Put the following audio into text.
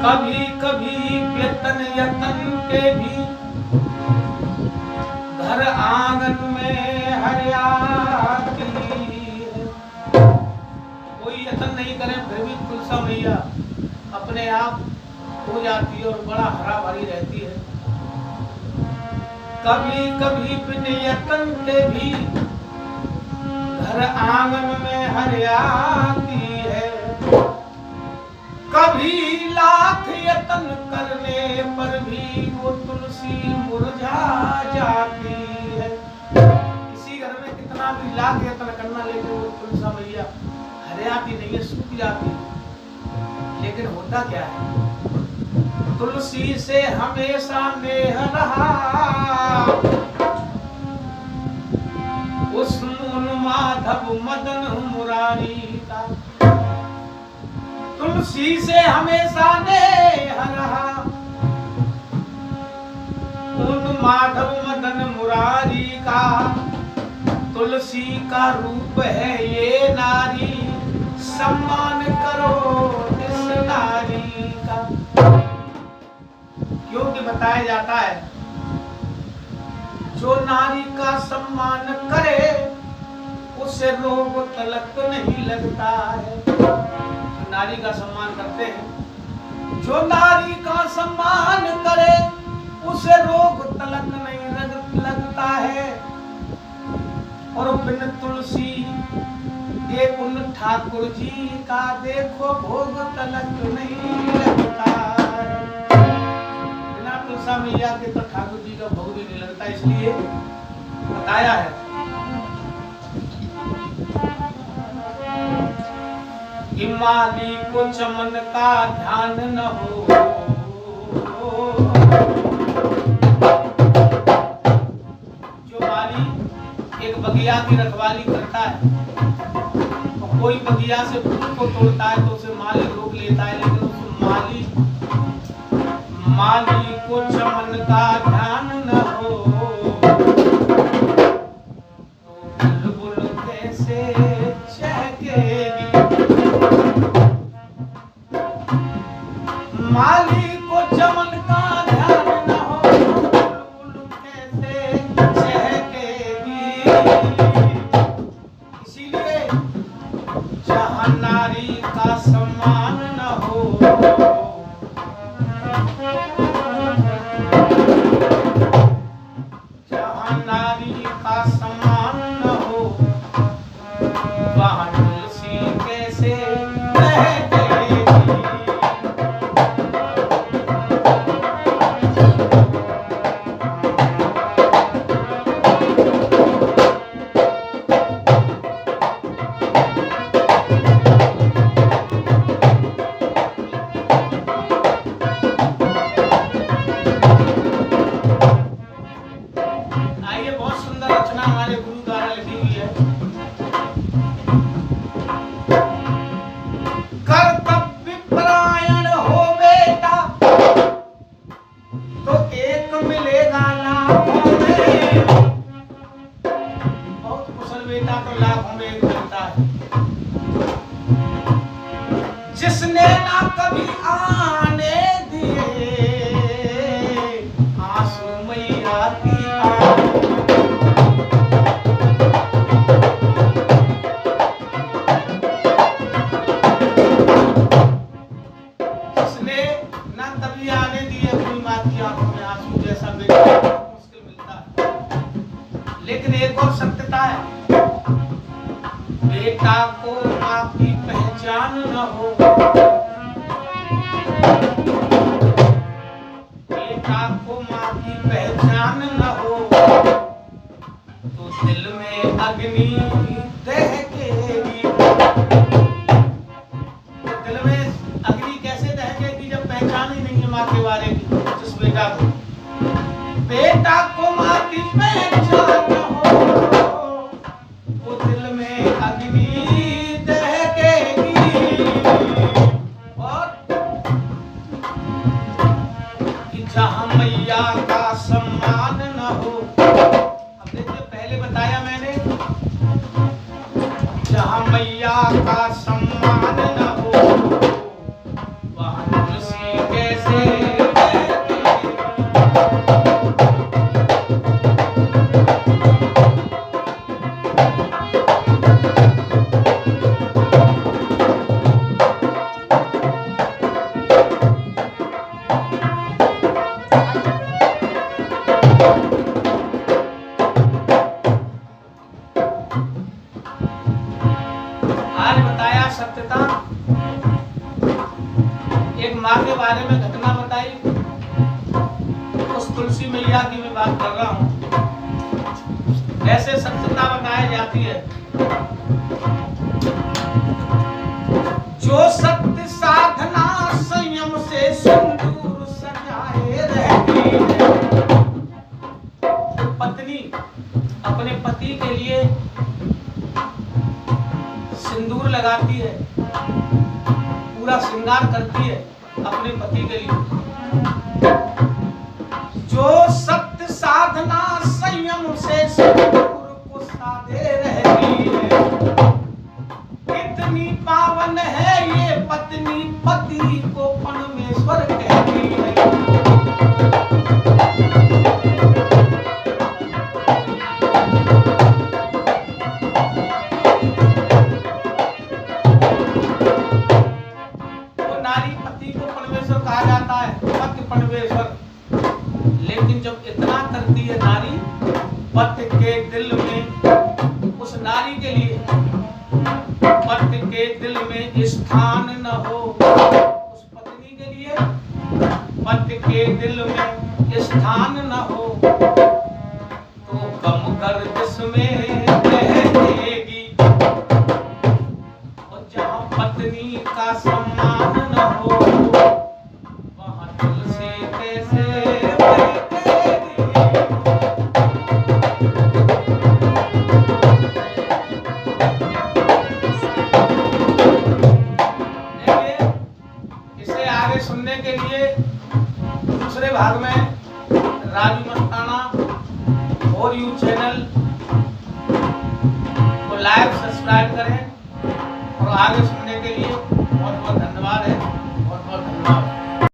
कभी कभी व्यतन यतन के भी घर आंगन में हरियाती है। कोई यतन नहीं करे फिर भी तुलसा मैया अपने आप हो जाती है और बड़ा हरा भरी रहती है। कभी कभी बिन यतन के भी घर आंगन में हरियाती है। कभी लाख यतन करने पर भी वो तुलसी मुरझा जाती है। किसी घर में कितना भी लाख यतन करना लेकिन वो तुलसा मैया हरियाती नहीं है, सूख जाती है। लेकिन होता क्या है, तुलसी से हमेशा नेह रहा उस माधव मदन मुरारी का। तुलसी से हमेशा नेह रहा उन माधव मदन मुरारी का। तुलसी का रूप है ये नारी, सम्मान करो इस नारी का। क्योंकि बताया जाता है जो नारी का सम्मान करे उसे रोग तलक नहीं लगता है। जो नारी का सम्मान करते हैं, जो नारी का सम्मान करे उसे रोग तलक नहीं लगता है। और बिन तुलसी के उन ठाकुर जी का देखो भोग तलक नहीं लगता है। तुलसा मैया के तो ठाकुर जी का भोग भी नहीं लगता, इसलिए बताया है कि माली को चमन का ध्यान न हो। जो माली एक बगिया की रखवाली करता है, तो कोई बगिया से फूल को तोड़ता है तो उसे माली रोक लेता है, लेकिन उस माली को चमन का ध्यान न हो तो बुलबुल कैसे चहकेगी। माली को चमन का ध्यान न हो बुलबुल कैसे चहकेगी। इसीलिए जहाँ नारी का सम्मान न हो, जहाँ नारी का सम्मान न हो, वहाँ तुलसी कैसे रहती। जिसने ना कभी आने दिए आंसू मैया की जिसने ना कभी आने दिए कोई माँ की आंखों में आंसू जैसा बेटा मुश्किल मिलता है। लेकिन एक और सत्यता है, बेटा को माँ की पहचान न हो, बेटा को माँ की पहचान न हो तो दिल में अग्नि दहकेगी। तो दिल में अग्नि कैसे दहकेगी जब पहचान ही नहीं है माँ के बारे की। जिस बेटा को माँ की पहचान न हो वो दिल में अग्नि जहाँ मैया का सम्मान न हो। अब देखिए पहले बताया मैंने, जहाँ मैया का सम्मान न हो वहाँ तुलसी के तुलसी मैया की मैं बात कर रहा हूँ। ऐसे सत्यता बताई जाती है, जो सत्य साधना संयम से सिंदूर सजाए रहती है। पत्नी अपने पति के लिए सिंदूर लगाती है, पूरा श्रृंगार करती है अपने पति के लिए। जो सत्य साधना संयम से सिंदूर को साधे रहती है, कितनी पावन है ये पत्नी, पति को परमेश्वर कहती है। तो नारी पति को परमेश्वर कहा जाता है, पति परमेश्वर। लेकिन जब इतना करती है नारी, पति के दिल में उस नारी के लिए पति के दिल में स्थान न हो, उस पत्नी के लिए पति के दिल में स्थान न हो, तो कम गर्दिश में रह देगी। और जहाँ पत्नी का सम्मान न हो, वहाँ तुलसी कैसे बहकेगी। इसे आगे सुनने के लिए दूसरे भाग में राजू मस्ताना और यू चैनल को लाइक सब्सक्राइब करें। और आगे सुनने के लिए बहुत बहुत धन्यवाद है, बहुत बहुत धन्यवाद।